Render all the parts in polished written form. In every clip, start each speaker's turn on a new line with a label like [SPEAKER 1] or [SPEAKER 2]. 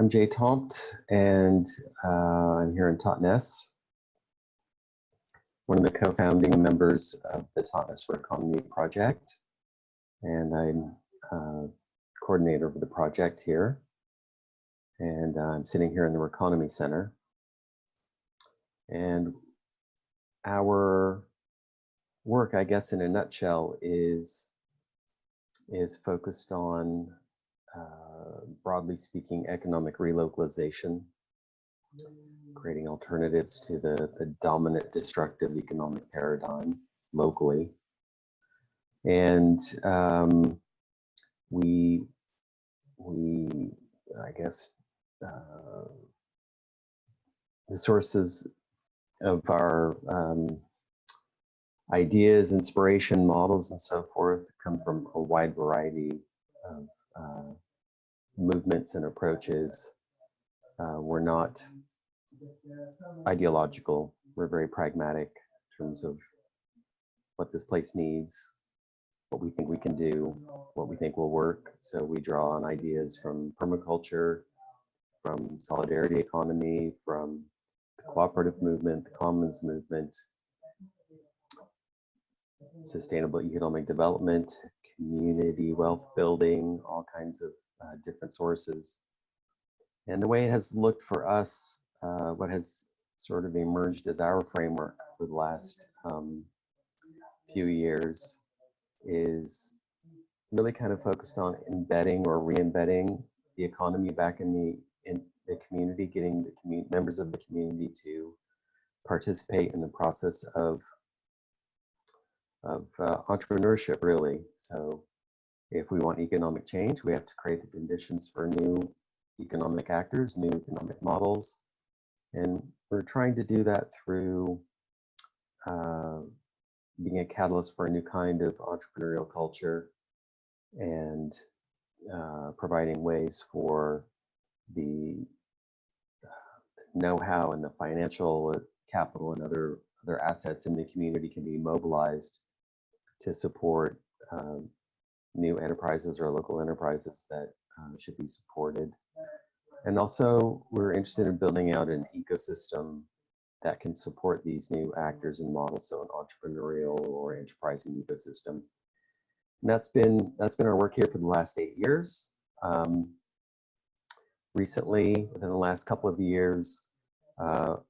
[SPEAKER 1] I'm Jay Tompt, and I'm here in Totnes, one of the co-founding members of the Totnes REconomy project, and I'm coordinator of the project here, and I'm sitting here in the REconomy Center. And our work, I guess, in a nutshell, is focused on broadly speaking, economic relocalization, creating alternatives to the dominant destructive economic paradigm locally. And we I guess, the sources of our ideas, inspiration, models, and so forth come from a wide variety of movements and approaches. We're not ideological. We're very pragmatic in terms of what this place needs, what we think we can do, what we think will work. So we draw on ideas from permaculture, from solidarity economy, from the cooperative movement, the commons movement, sustainable economic development, community wealth building, all kinds of different sources. And the way it has looked for us, what has sort of emerged as our framework for the last few years is really kind of focused on embedding or re-embedding the economy back in the community, getting the members of the community to participate in the process of entrepreneurship, really. So if we want economic change, we have to create the conditions for new economic actors, new economic models. And we're trying to do that through being a catalyst for a new kind of entrepreneurial culture and providing ways for the know-how and the financial capital and other assets in the community can be mobilized to support new enterprises or local enterprises that should be supported. And also, we're interested in building out an ecosystem that can support these new actors and models, so an entrepreneurial or enterprising ecosystem. And that's been our work here for the last 8 years. Recently, within the last couple of years, I've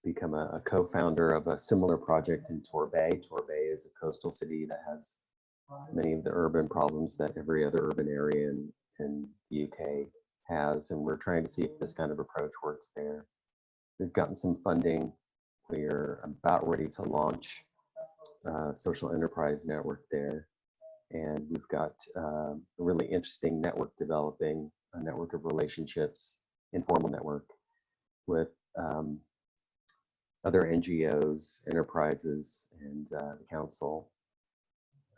[SPEAKER 1] become a co-founder of a similar project in Torbay. Torbay is a coastal city that has many of the urban problems that every other urban area in the UK has, and we're trying to see if this kind of approach works there. We've gotten some funding. We're about ready to launch a social enterprise network there, and we've got a really interesting network developing, a network of relationships, informal network with other NGOs, enterprises, and the council.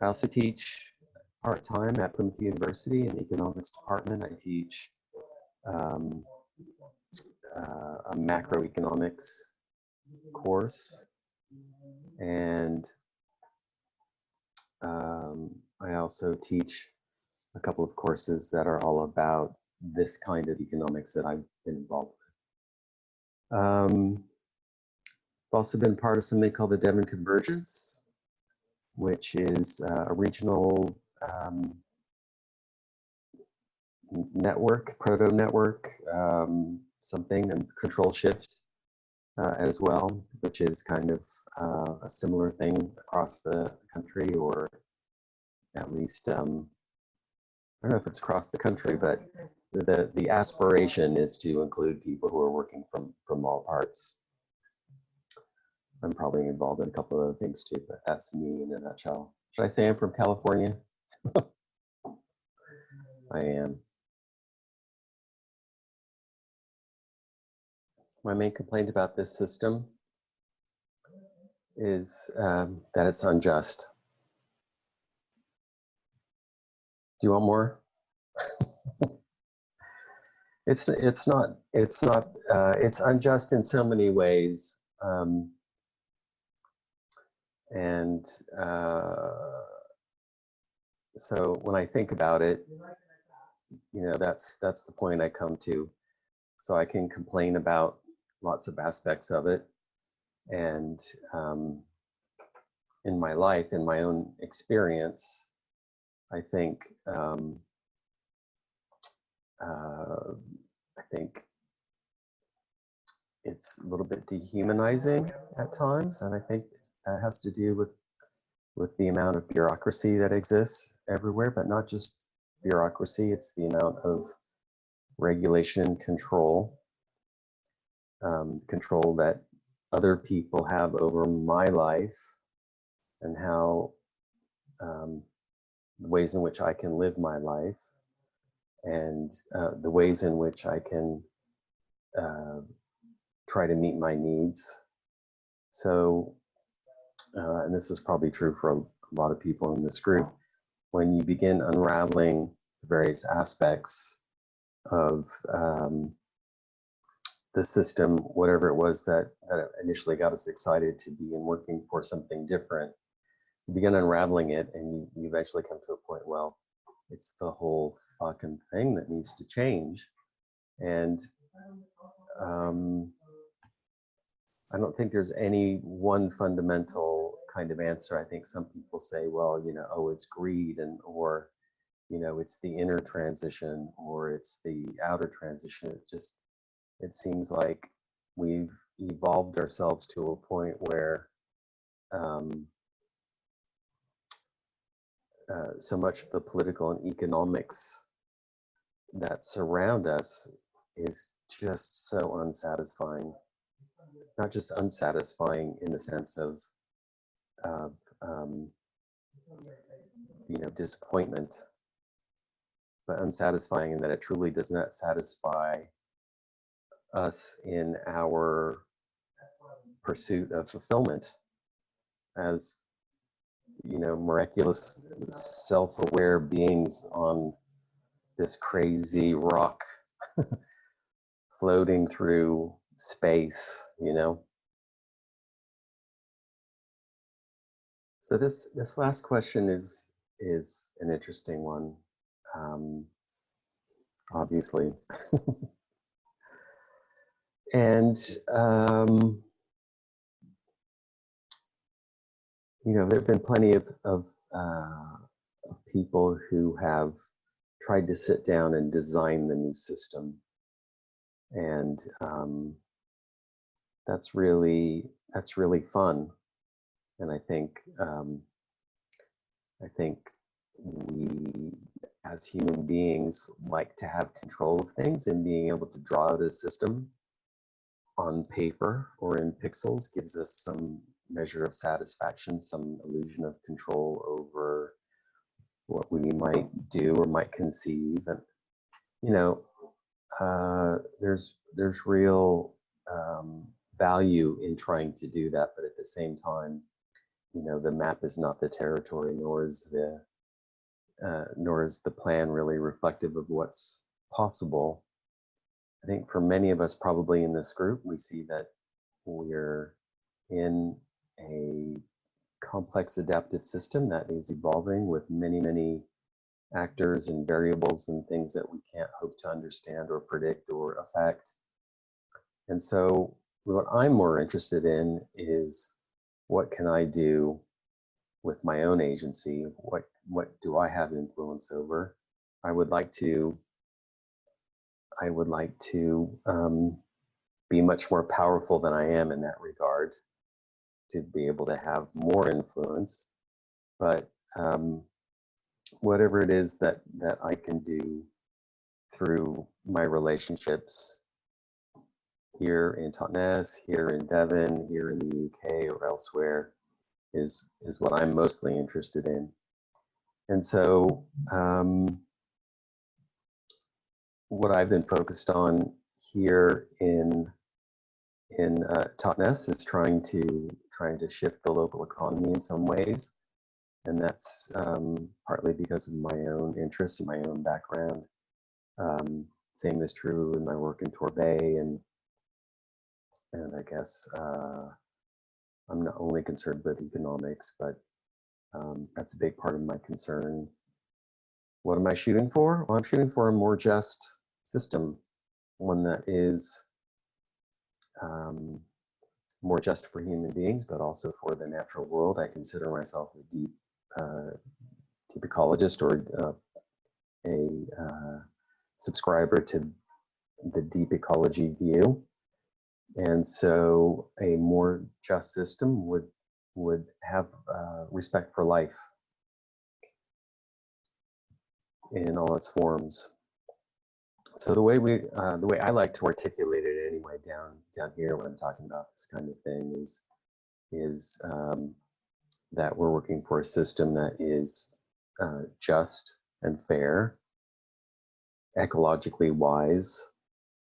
[SPEAKER 1] I also teach part-time at Plymouth University in the economics department. I teach a macroeconomics course, and I also teach a couple of courses that are all about this kind of economics that I've been involved with. I've also been part of something called the Devon Convergence, which is a regional network, proto-network, something, and control shift as well, which is kind of a similar thing across the country, or at least, I don't know if it's across the country, but the aspiration is to include people who are working from all parts. I'm probably involved in a couple of other things too, but that's me in a nutshell. Should I say I'm from California? I am. My main complaint about this system is that it's unjust. Do you want more? It's unjust in so many ways. So when I think about it, that's the point I come to. So I can complain about lots of aspects of it, and in my life, in my own experience, I think I think it's a little bit dehumanizing at times, and I think that has to do with the amount of bureaucracy that exists everywhere, but not just bureaucracy, it's the amount of regulation and control that other people have over my life, and how the ways in which I can live my life, and the ways in which I can try to meet my needs. So, and this is probably true for a lot of people in this group, when you begin unraveling various aspects of the system, whatever it was that initially got us excited to begin working for something different, you begin unraveling it, and you eventually come to a point, well, it's the whole fucking thing that needs to change. And I don't think there's any one fundamental kind of answer. I think some people say, well, oh, it's greed, or it's the inner transition, or it's the outer transition. It seems like we've evolved ourselves to a point where so much of the political and economics that surround us is just so unsatisfying. Not just unsatisfying in the sense of disappointment, but unsatisfying in that it truly does not satisfy us in our pursuit of fulfillment as miraculous, self-aware beings on this crazy rock floating through space. So this last question is an interesting one, obviously. And there have been plenty of people who have tried to sit down and design the new system, and that's really fun. And I think we, as human beings, like to have control of things, and being able to draw out a system on paper or in pixels gives us some measure of satisfaction, some illusion of control over what we might do or might conceive. And there's real value in trying to do that, but at the same time, the map is not the territory, nor is the plan really reflective of what's possible. I think for many of us probably in this group, we see that we're in a complex adaptive system that is evolving with many, many actors and variables and things that we can't hope to understand or predict or affect. And so what I'm more interested in is, what can I do with my own agency? What do I have influence over? I would like to be much more powerful than I am in that regard, to be able to have more influence. But whatever it is that I can do through my relationships here in Totnes, here in Devon, here in the UK or elsewhere, is what I'm mostly interested in. And so what I've been focused on here in Totnes is trying to shift the local economy in some ways, and that's partly because of my own interests and my own background. Same is true in my work in Torbay, and I guess I'm not only concerned with economics, but that's a big part of my concern What am I shooting for? Well, I'm shooting for a more just system, one that is more just for human beings, but also for the natural world. I consider myself a deep ecologist, or a subscriber to the deep ecology view. And so a more just system would have respect for life in all its forms. So the way I like to articulate it anyway down here when I'm talking about this kind of thing is that we're working for a system that is just and fair, ecologically wise,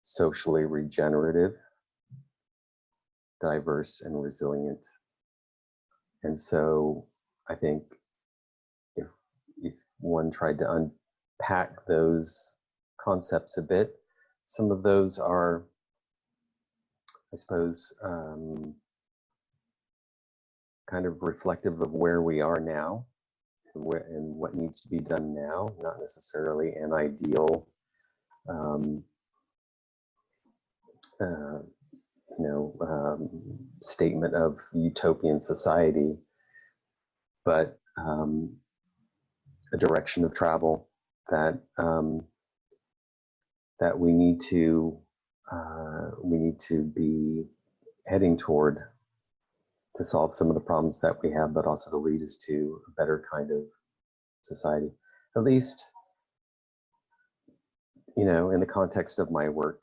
[SPEAKER 1] socially regenerative, diverse, and resilient. And so I think if one tried to unpack those concepts a bit, some of those are, I suppose, kind of reflective of where we are now and what needs to be done now, not necessarily an ideal statement of utopian society, but a direction of travel that that we need to be heading toward to solve some of the problems that we have, but also to lead us to a better kind of society. At least, in the context of my work,